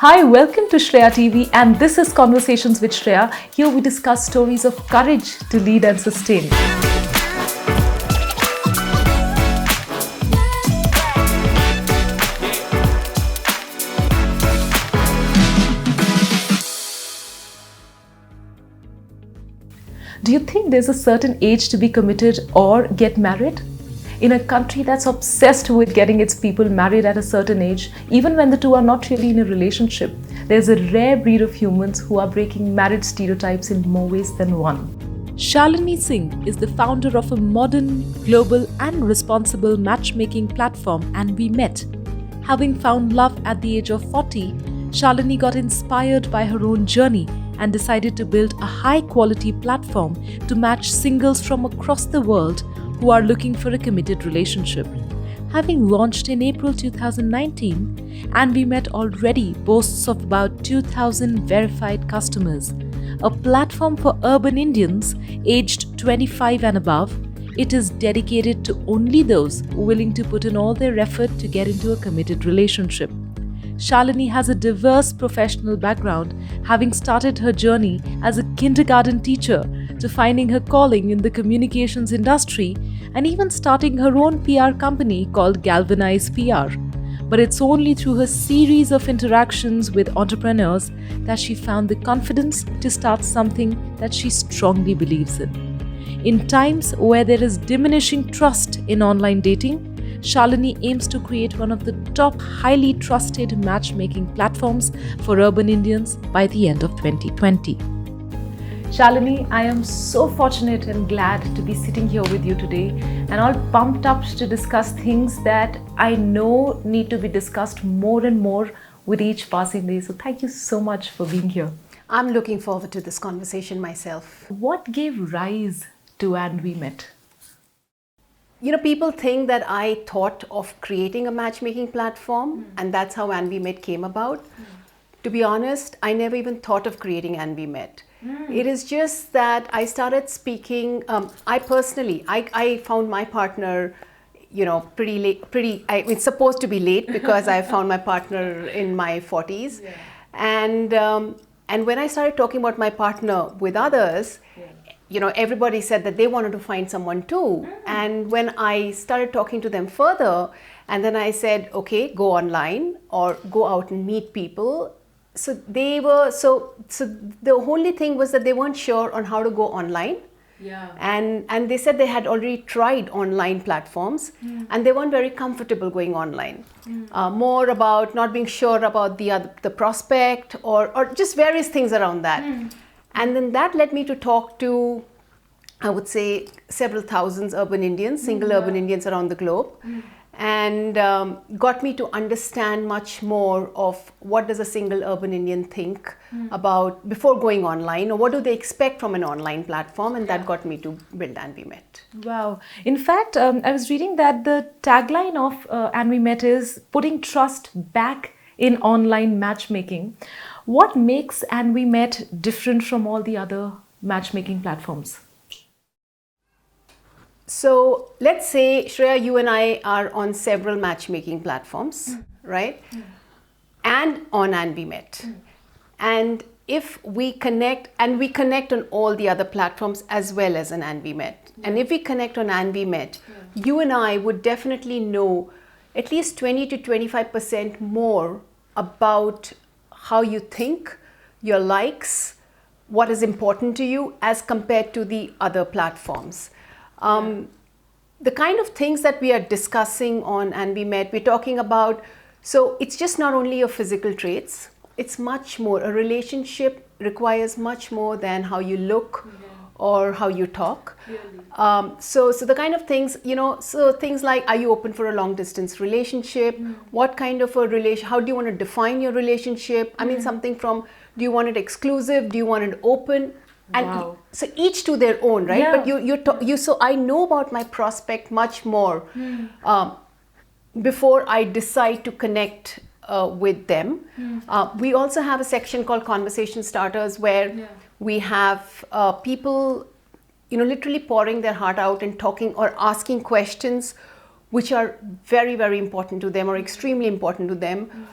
Hi, welcome to Shreya TV, and this is Conversations with Shreya. Here we discuss stories of courage to lead and sustain. Do you think there's a certain age to be committed or get married? In a country that's obsessed with getting its people married at a certain age, even when the two are not really in a relationship, there's a rare breed of humans who are breaking marriage stereotypes in more ways than one. Shalini Singh is the founder of a modern, global, and responsible matchmaking platform, Andwemet. Having found love at the age of 40, Shalini got inspired by her own journey and decided to build a high-quality platform to match singles from across the world who are looking for a committed relationship. Having launched in April 2019, Andwemet already boasts of about 2,000 verified customers. A platform for urban Indians aged 25 and above, it is dedicated to only those willing to put in all their effort to get into a committed relationship. Shalini has a diverse professional background, having started her journey as a kindergarten teacher to finding her calling in the communications industry and even starting her own PR company called Galvanize PR. But it's only through her series of interactions with entrepreneurs that she found the confidence to start something that she strongly believes in. In times where there is diminishing trust in online dating, Shalini aims to create one of the top highly trusted matchmaking platforms for urban Indians by the end of 2020. Shalini, I am so fortunate and glad to be sitting here with you today and all pumped up to discuss things that I know need to be discussed more and more with each passing day. So thank you so much for being here. I'm looking forward to this conversation myself. What gave rise to Andwemet? People think that I thought of creating a matchmaking platform and that's how Andwemet came about. To be honest, I never even thought of creating Andwemet. It is just that I started speaking, I found my partner, pretty late, it's supposed to be late because I found my partner in my 40s. Yeah. And when I started talking about my partner with others, everybody said that they wanted to find someone too. And when I started talking to them further, and then I said, okay, go online or go out and meet people. So they were, so the only thing was that they weren't sure on how to go online. Yeah. And they said they had already tried online platforms and they weren't very comfortable going online. More about not being sure about the prospect or just various things around that. And then that led me to talk to, I would say, several thousands urban Indians, single urban Indians around the globe, and got me to understand much more of what does a single urban Indian think about before going online, or what do they expect from an online platform, and that got me to build Andwemet. Wow. In fact, I was reading that the tagline of Andwemet is putting trust back in online matchmaking. What makes Andwemet different from all the other matchmaking platforms? So let's say, Shreya, you and I are on several matchmaking platforms, right? And on Andwemet. And if we connect, and we connect on all the other platforms as well as on Andwemet. And if we connect on Andwemet, you and I would definitely know at least 20 to 25% more about how you think, your likes, what is important to you as compared to the other platforms. The kind of things that we are discussing on Andwemet, we're talking about, so it's just not only your physical traits, it's much more. A relationship requires much more than how you look or how you talk. So the kind of things, so things like, are you open for a long distance relationship? What kind of a relation, how do you want to define your relationship? I mean, something from, do you want it exclusive? Do you want it open? And so each to their own, right? Yeah. But so I know about my prospect much more before I decide to connect with them. We also have a section called Conversation Starters where we have people, literally pouring their heart out and talking or asking questions which are very, very important to them or extremely important to them.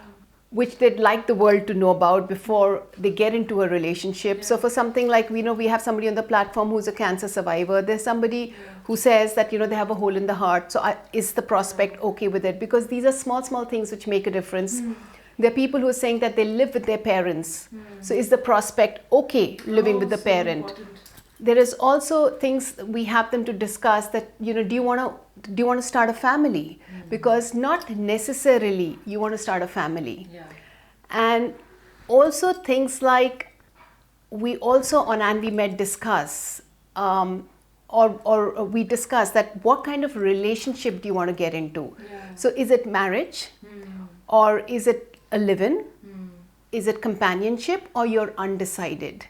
which they'd like the world to know about before they get into a relationship. So for something like, we have somebody on the platform who's a cancer survivor. There's somebody who says that, they have a hole in the heart. So is the prospect okay with it? Because these are small, small things which make a difference. There are people who are saying that they live with their parents. So is the prospect okay living with the parent? Important. There is also things we have them to discuss that, do you want to start a family? Because not necessarily you want to start a family. Yeah. And also things like, we also on Andwemet discuss, or we discuss that what kind of relationship do you want to get into? Yeah. So is it marriage? Or is it a live-in? Is it companionship, or you're undecided?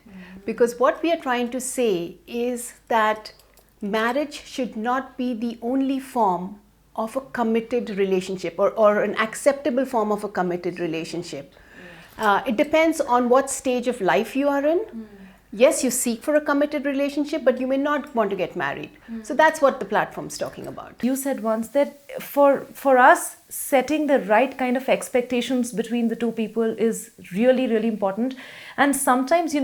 Because what we are trying to say is that marriage should not be the only form of a committed relationship, or an acceptable form of a committed relationship. It depends on what stage of life you are in. Yes, you seek for a committed relationship, but you may not want to get married. So that's what the platform's talking about. You said once that for us, setting the right kind of expectations between the two people is really, really important. And sometimes,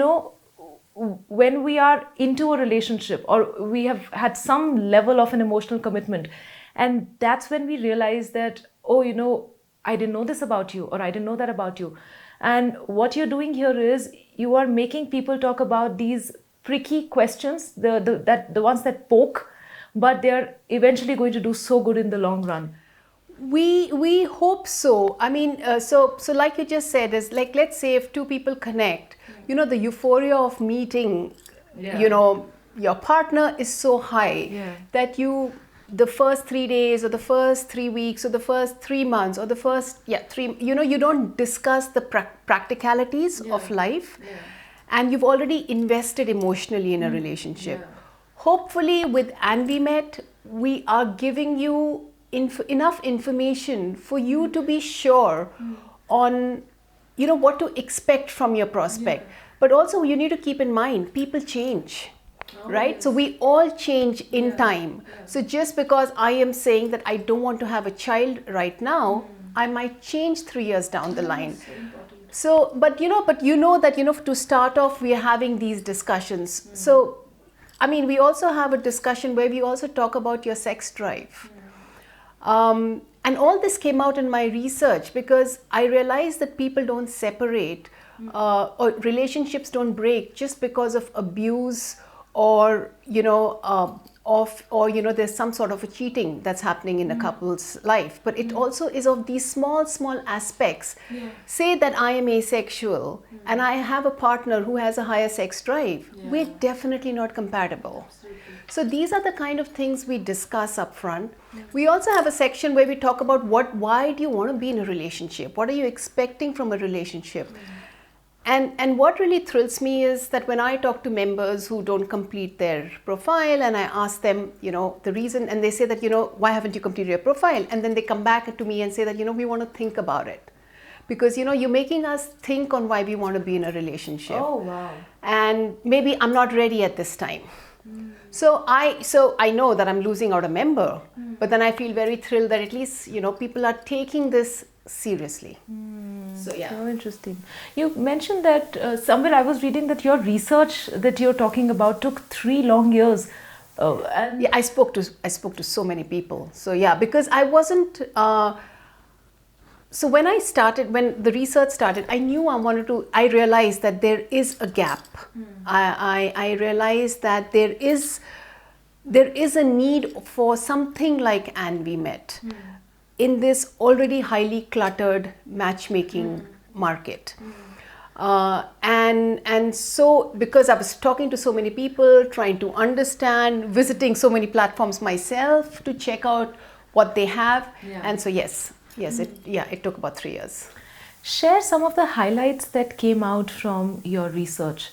when we are into a relationship, or we have had some level of an emotional commitment, and that's when we realize that, I didn't know this about you, or I didn't know that about you. And what you're doing here is you are making people talk about these pricky questions, the ones that poke, but they're eventually going to do so good in the long run. We hope so. I mean, so like you just said, is like, let's say if two people connect, the euphoria of meeting, your partner is so high that the first 3 days, or the first 3 weeks, or the first 3 months, or the first you don't discuss the practicalities of life, and you've already invested emotionally in a relationship. Hopefully with Andwemet, we are giving you enough information for you to be sure on what to expect from your prospect. But also you need to keep in mind, people change. Right? Yes. So we all change in time. So just because I am saying that I don't want to have a child right now, I might change 3 years down the line. So, but that, to start off, we are having these discussions. So, I mean, we also have a discussion where we also talk about your sex drive. And all this came out in my research, because I realized that people don't separate, or relationships don't break just because of abuse, or there's some sort of a cheating that's happening in a couple's life. But it also is of these small aspects. Say that I am asexual and I have a partner who has a higher sex drive. We're definitely not compatible. Absolutely. So these are the kind of things we discuss up front. We also have a section where we talk about why do you want to be in a relationship? What are you expecting from a relationship? And what really thrills me is that when I talk to members who don't complete their profile, and I ask them, the reason, and they say that, why haven't you completed your profile? And then they come back to me and say that, we want to think about it. Because, you're making us think on why we want to be in a relationship. Oh, wow. And maybe I'm not ready at this time. So I know that I'm losing out a member, but then I feel very thrilled that at least, people are taking this seriously. So interesting. You mentioned that somewhere I was reading that your research that you're talking about took 3 long years. And I spoke to so many people. So because I wasn't. So when the research started, I knew I realized that there is a gap. I realized that there is a need for something like Andwemet in this already highly cluttered matchmaking market. And so, because I was talking to so many people, trying to understand, visiting so many platforms myself to check out what they have. And so yes, it took about 3 years. Share some of the highlights that came out from your research.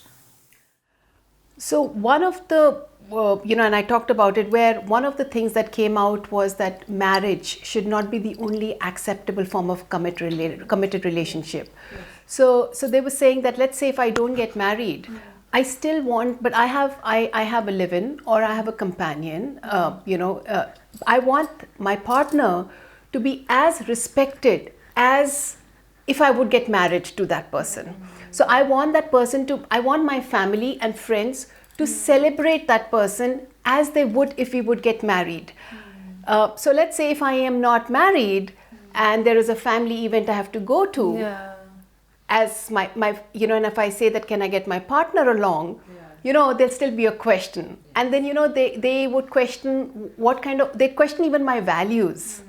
So one of the and I talked about it, where one of the things that came out was that marriage should not be the only acceptable form of committed relationship. So they were saying that, let's say if I don't get married, I still want, but I have a live-in, or I have a companion. I want my partner to be as respected as if I would get married to that person. So I want that person to, I want my family and friends to celebrate that person as they would if we would get married. So let's say if I am not married and there is a family event I have to go to, as my and if I say that, can I get my partner along, there'll still be a question. And then, they would question they question even my values.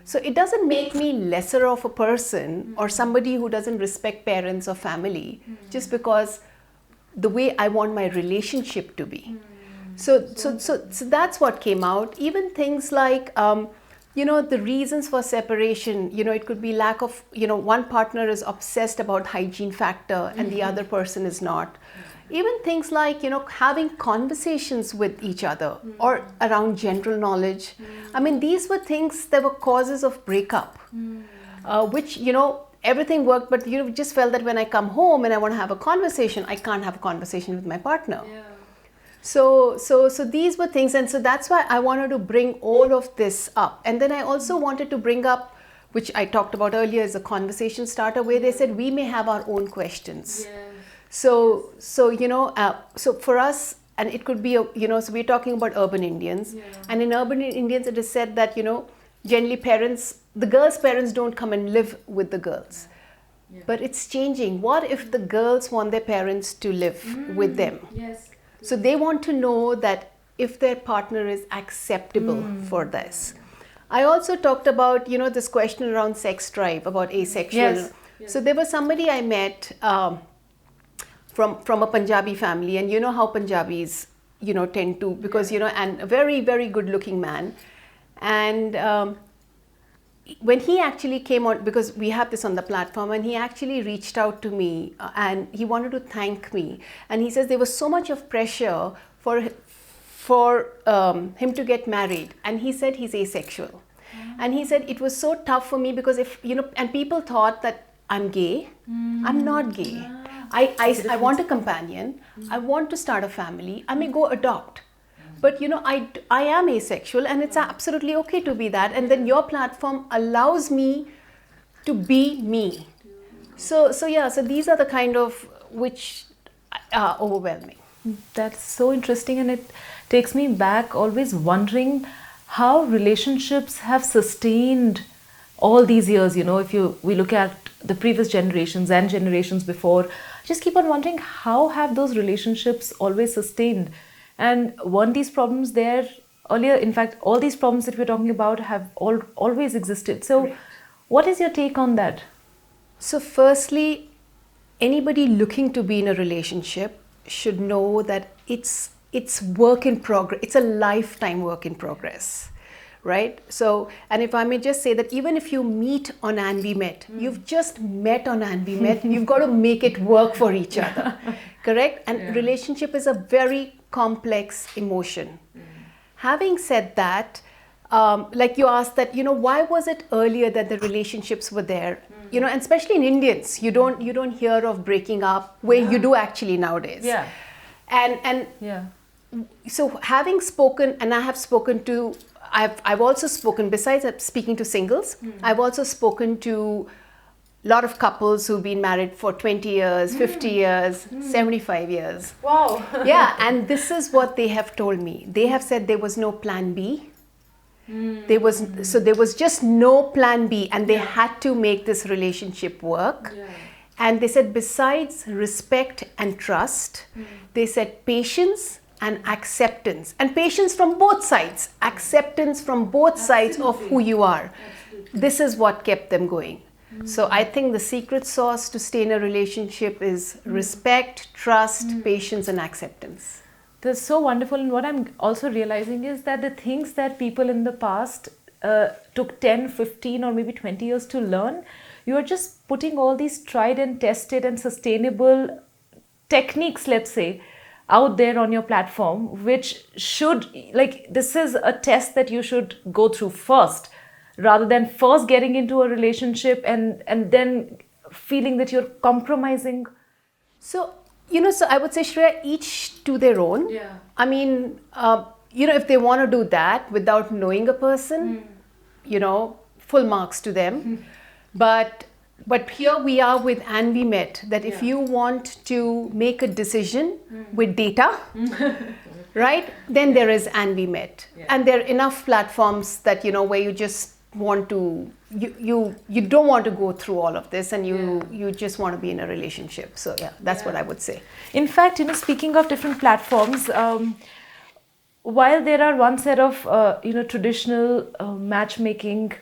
So it doesn't make me lesser of a person or somebody who doesn't respect parents or family just because the way I want my relationship to be. So that's what came out. Even things like, the reasons for separation, it could be lack of, one partner is obsessed about hygiene factor and the other person is not. Even things like, having conversations with each other or around general knowledge. I mean, these were things that were causes of breakup, which, everything worked, but just felt that when I come home and I want to have a conversation, I can't have a conversation with my partner. So these were things, and so that's why I wanted to bring all of this up. And then I also wanted to bring up, which I talked about earlier, as a conversation starter, where they said we may have our own questions. So for us, and it could be, so we're talking about urban Indians, and in urban Indians it is said that, generally the girls' parents don't come and live with the girls. But it's changing. What if the girls want their parents to live with them? So they want to know that if their partner is acceptable for this. I also talked about, this question around sex drive, about asexual. So there was somebody I met from a Punjabi family, and how Punjabis, tend to, because, and a very, very good looking man. And when he actually came on, because we have this on the platform, and he actually reached out to me and he wanted to thank me. And he says there was so much of pressure for him to get married. And he said he's asexual. And he said it was so tough for me because and people thought that I'm gay. I'm not gay. I want a companion. I want to start a family. I may go adopt. But I am asexual, and it's absolutely okay to be that. And then your platform allows me to be me. So these are the kind of which are overwhelming. That's so interesting, and it takes me back always wondering how relationships have sustained all these years. If we look at the previous generations and generations before, I just keep on wondering, how have those relationships always sustained? And weren't these problems there earlier? In fact, all these problems that we're talking about have always existed. So what is your take on that? So firstly, anybody looking to be in a relationship should know that it's work in progress. It's a lifetime work in progress, right? So, and if I may just say that even if you meet on Andwemet, you've just met on Andwemet, you've got to make it work for each other, correct? And relationship is a very complex emotion. Having said that, like you asked that, why was it earlier that the relationships were there? And especially in Indians, you don't hear of breaking up where you do actually nowadays. So having spoken, and I have spoken to, I've also spoken, besides speaking to singles, I've also spoken to a lot of couples who've been married for 20 years, 50 years, 75 years. Wow. And this is what they have told me. They have said there was no plan B. There was just no plan B, and they had to make this relationship work. And they said besides respect and trust, they said patience and acceptance. And patience from both sides. Acceptance from both sides of who you are. This is what kept them going. So I think the secret sauce to stay in a relationship is respect, trust, patience, and acceptance. That's so wonderful. And what I'm also realizing is that the things that people in the past took 10, 15 or maybe 20 years to learn, you're just putting all these tried and tested and sustainable techniques, let's say, out there on your platform, which should, this is a test that you should go through first, rather than first getting into a relationship and then feeling that you're compromising. So I would say, Shreya, each to their own. I mean, if they want to do that without knowing a person, full marks to them. But But here we are with Andwemet, that if you want to make a decision with data, right, then there is Andwemet. And there are enough platforms that, where you just want to, you don't want to go through all of this, and you just want to be in a relationship. So that's what I would say. In fact, speaking of different platforms, while there are one set of traditional matchmaking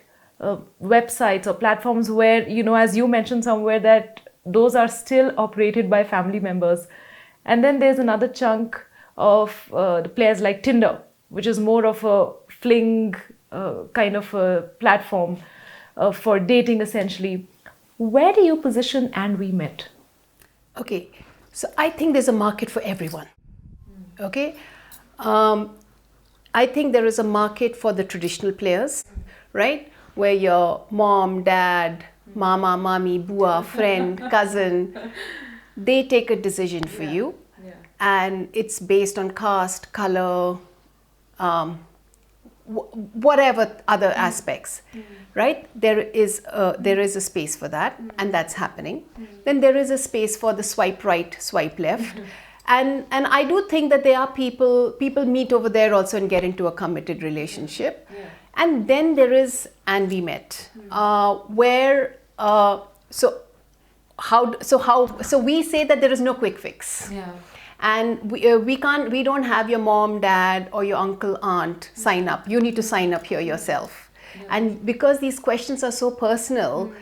websites or platforms where, as you mentioned somewhere, that those are still operated by family members, and then there's another chunk of the players like Tinder, which is more of a fling kind of a platform for dating essentially. Where do you position Andwemet? Okay, so I think there's a market for everyone. Okay, I think there is a market for the traditional players, right? Where your mom, dad, mama, mommy, bua, friend, cousin, they take a decision for you, and it's based on caste, color, whatever other aspects, right? There is a space for that, and that's happening. Then there is a space for the swipe right, swipe left. And I do think that there are people meet over there also and get into a committed relationship. And then there is Andwemet, where so we say that there is no quick fix. And we don't have your mom, dad, or your uncle, aunt sign up. You need to sign up here yourself. And because these questions are so personal,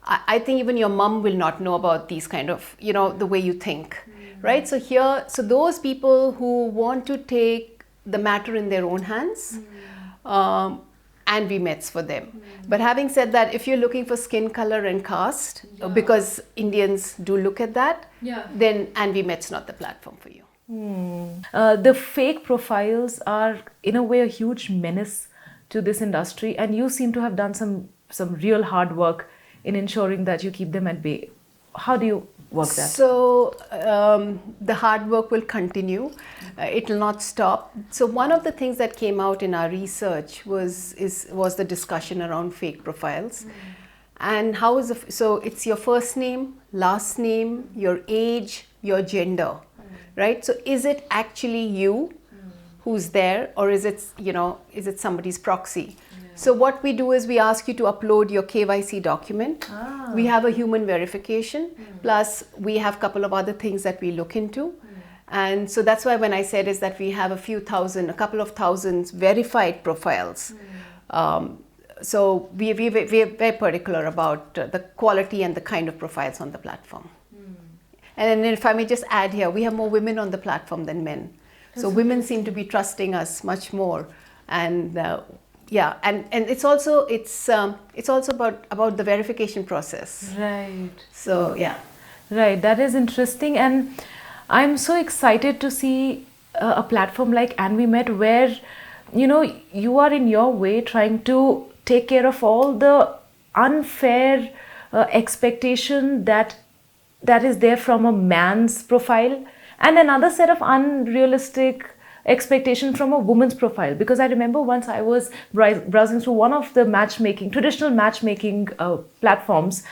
I think even your mom will not know about these kind of, the way you think, right? So those people who want to take the matter in their own hands, Andwemet's for them. But having said that, if you're looking for skin color and caste, because Indians do look at that, then Andwemet's not the platform for you. The fake profiles are in a way a huge menace to this industry, and you seem to have done some real hard work in ensuring that you keep them at bay. How do you work that? So the hard work will continue. It will not stop. So one of the things that came out in our research was the discussion around fake profiles. And how is so it's your first name, last name, your age, your gender, right? So is it actually you who's there, or is it somebody's proxy? So what we do is we ask you to upload your KYC document. We have a human verification, plus we have a couple of other things that we look into. And so that's why when I said is that we have a couple of thousands verified profiles. So we're very particular about the quality and the kind of profiles on the platform. And then if I may just add here, we have more women on the platform than men. So women seem to be trusting us much more. And and it's also about the verification process. Right. So Right, that is interesting, and I'm so excited to see a platform like Andwemet where you are in your way trying to take care of all the unfair expectation that is there from a man's profile, and another set of unrealistic expectation from a woman's profile. Because I remember once I was browsing through one of the traditional matchmaking platforms,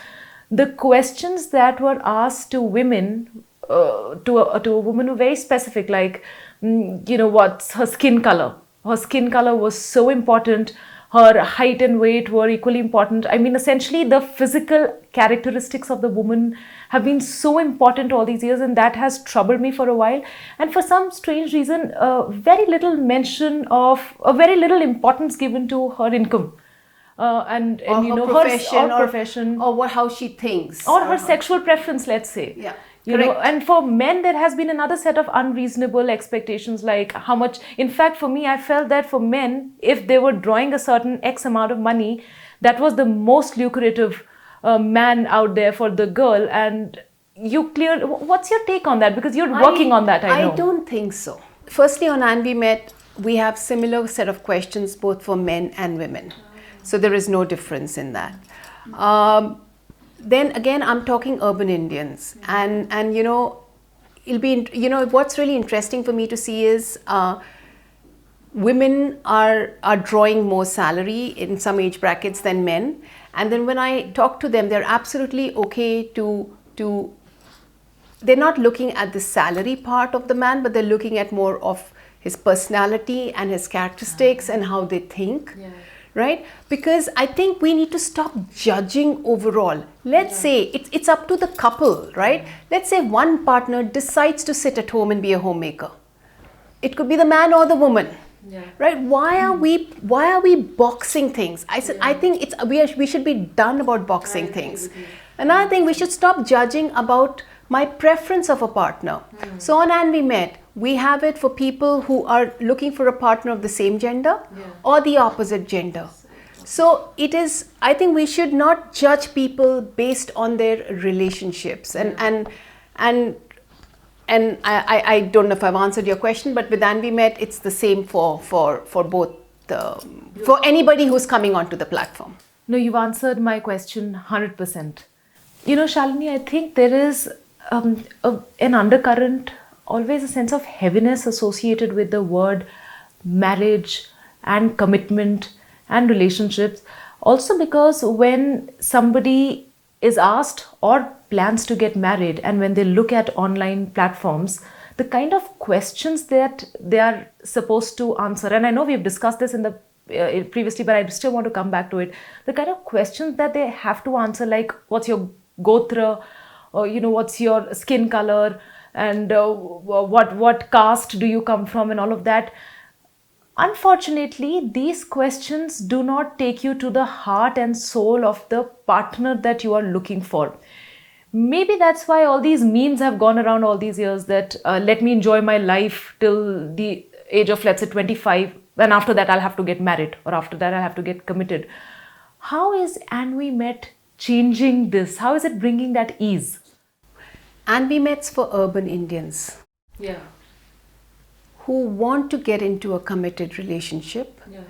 the questions that were asked to women, to a woman were very specific, like, what's her skin color? Her skin color was so important. Her height and weight were equally important. I mean, essentially, the physical characteristics of the woman have been so important all these years, and that has troubled me for a while. And for some strange reason, very little importance given to her income. And her profession, or how she thinks, or her sexual preference, let's say. And for men, there has been another set of unreasonable expectations, like how much. In fact, for me, I felt that for men, if they were drawing a certain X amount of money, that was the most lucrative man out there for the girl. And what's your take on that? Because you're working on that, I know. I don't think so. Firstly, on Andwemet, we have similar set of questions both for men and women. So there is no difference in that. Then again, I'm talking urban Indians, and it'll be, what's really interesting for me to see is women are drawing more salary in some age brackets than men, And then when I talk to them, they're absolutely okay to they're not looking at the salary part of the man, but they're looking at more of his personality and his characteristics and how they think. Yeah. Right? Because I think we need to stop judging overall. Let's say it's up to the couple, right? Let's say one partner decides to sit at home and be a homemaker. It could be the man or the woman. Yeah. Right? Why are we boxing things? I said I think we should be done about boxing things. Another thing, we should stop judging about my preference of a partner. So on Andwemet, we have it for people who are looking for a partner of the same gender or the opposite gender. So it is, I think we should not judge people based on their relationships. And I don't know if I've answered your question, but with Andwemet, it's the same for both, for anybody who's coming onto the platform. No, you've answered my question 100%. You know, Shalini, I think there is an undercurrent, always a sense of heaviness associated with the word marriage and commitment and relationships. Also because when somebody is asked or plans to get married, and when they look at online platforms, the kind of questions that they are supposed to answer, and I know we've discussed this in the previously, but I still want to come back to it. The kind of questions that they have to answer, like what's your gotra, or what's your skin color, and what caste do you come from, and all of that. Unfortunately, these questions do not take you to the heart and soul of the partner that you are looking for. Maybe that's why all these memes have gone around all these years, that let me enjoy my life till the age of, let's say, 25, and after that I'll have to get married, or after that I'll have to get committed. How is Andwemet changing this? How is it bringing that ease? Andwemet's for urban Indians. Yeah. Who want to get into a committed relationship, Yeah.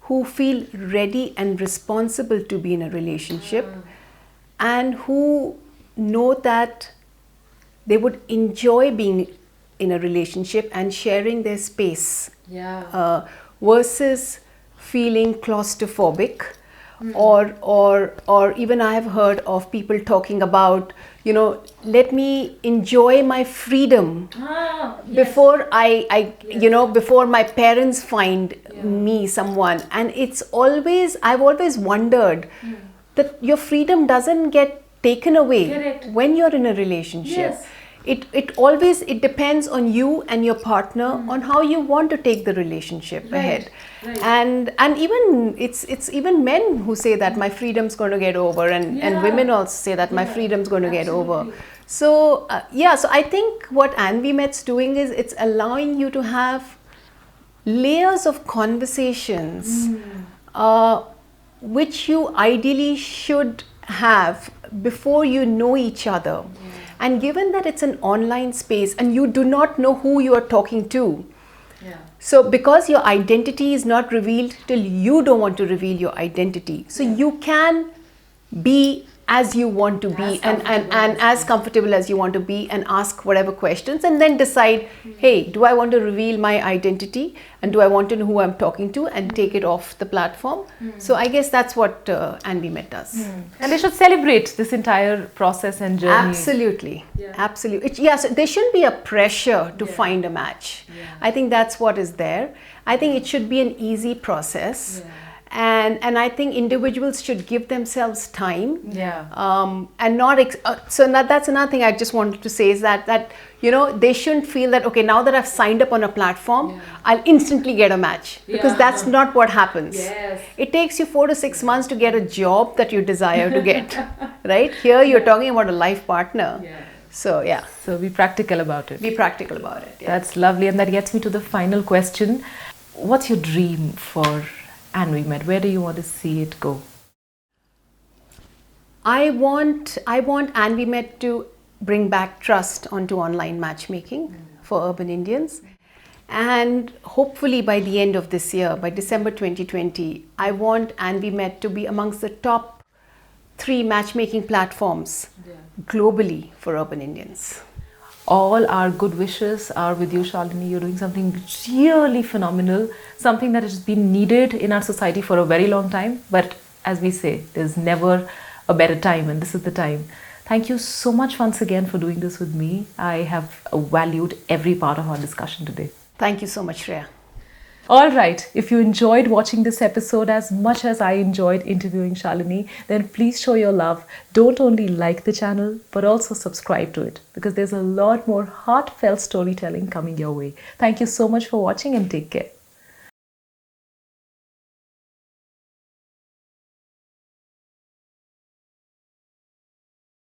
who feel ready and responsible to be in a relationship, and who know that they would enjoy being in a relationship and sharing their space, versus feeling claustrophobic. Or even I have heard of people talking about, let me enjoy my freedom before before my parents find me someone. And I've always wondered that your freedom doesn't get taken away when you're in a relationship. Yes. It depends on you and your partner on how you want to take the relationship ahead. Right. And even it's even men who say that my freedom's going to get over, and women also say that my freedom's going to get over. So so I think what Andwemet's doing is it's allowing you to have layers of conversations which you ideally should have before you know each other. And given that it's an online space and you do not know who you are talking to, so because your identity is not revealed till you don't want to reveal your identity, so you can be as you want to be and as comfortable as you want to be, and ask whatever questions, and then decide, hey, do I want to reveal my identity, and do I want to know who I'm talking to, and take it off the platform. So I guess that's what Andwemet does. And they should celebrate this entire process and journey. Absolutely. So there shouldn't be a pressure to find a match. I think that's what is there. I think it should be an easy process. And I think individuals should give themselves time. And not that's another thing I just wanted to say, is that they shouldn't feel that, okay, now that I've signed up on a platform, I'll instantly get a match, because that's not what happens. It takes you 4 to 6 months to get a job that you desire to get. Right? Here you're talking about a life partner. So be practical about it. Be practical about it. That's lovely, and that gets me to the final question. What's your dream for Andwemet? Where do you want to see it go? I want Andwemet to bring back trust onto online matchmaking for urban Indians. And hopefully by the end of this year, by December 2020, I want Andwemet to be amongst the top 3 matchmaking platforms globally for urban Indians. All our good wishes are with you, Shalini. You're doing something really phenomenal, something that has been needed in our society for a very long time, but as we say, there's never a better time, and this is the time. Thank you so much once again for doing this with me. I have valued every part of our discussion today. Thank you so much, Shreya. All right, if you enjoyed watching this episode as much as I enjoyed interviewing Shalini, then please show your love. Don't only like the channel, but also subscribe to it, because there's a lot more heartfelt storytelling coming your way. Thank you so much for watching, and take care.